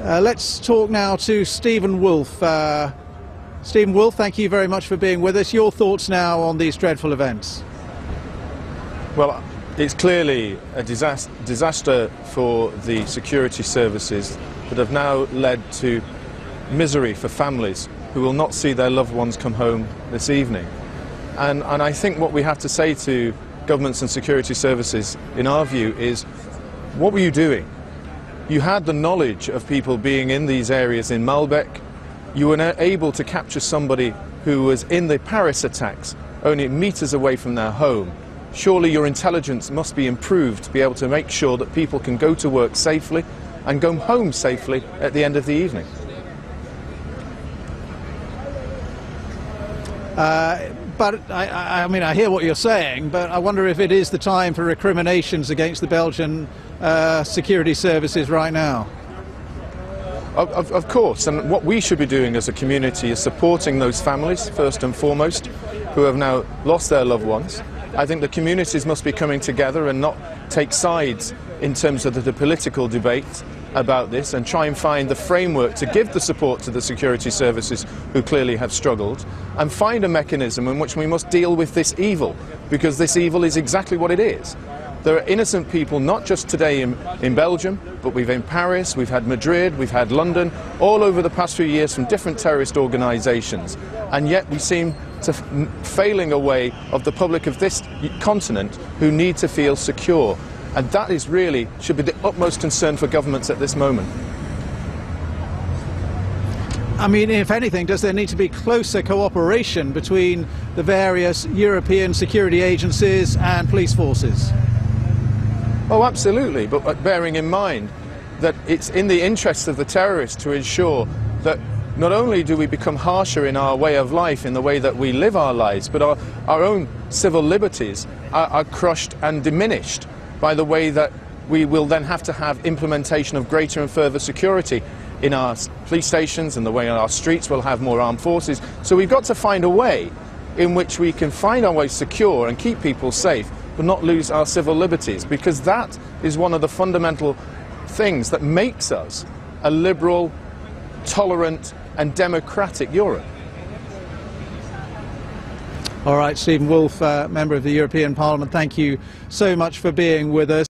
Let's talk now to Steven Woolfe. Steven Woolfe, thank you very much for being with us. Your thoughts now on these dreadful events? Well, it's clearly a disaster for the security services that have now led to misery for families who will not see their loved ones come home this evening. And I think what we have to say to governments and security services, in our view, is what were you doing? You had the knowledge of people being in these areas in Malbec. You were able to capture somebody who was in the Paris attacks only meters away from their home. Surely your intelligence must be improved to be able to make sure that people can go to work safely and go home safely at the end of the evening. But I mean, I hear what you're saying, but I wonder if it is the time for recriminations against the Belgian security services right now. Of course, and what we should be doing as a community is supporting those families, first and foremost, who have now lost their loved ones. I think the communities must be coming together and not take sides in terms of the political debate about this, and try and find the framework to give the support to the security services who clearly have struggled, and find a mechanism in which we must deal with this evil, because this evil is exactly what it is. There are innocent people, not just today in Belgium, but we've in Paris, we've had Madrid, we've had London, all over the past few years from different terrorist organisations, and yet we seem to failing away of the public of this continent who need to feel secure. And that is really, should be the utmost concern for governments at this moment. I mean, if anything, does there need to be closer cooperation between the various European security agencies and police forces? Oh, absolutely, but bearing in mind that it's in the interests of the terrorists to ensure that not only do we become harsher in our way of life, in the way that we live our lives, but our own civil liberties are crushed and diminished by the way that we will then have to have implementation of greater and further security in our police stations, and the way on our streets will have more armed forces. So we've got to find a way in which we can find our way secure and keep people safe, but not lose our civil liberties, because that is one of the fundamental things that makes us a liberal, tolerant and democratic Europe. All right, Steven Woolfe, member of the European Parliament, thank you so much for being with us.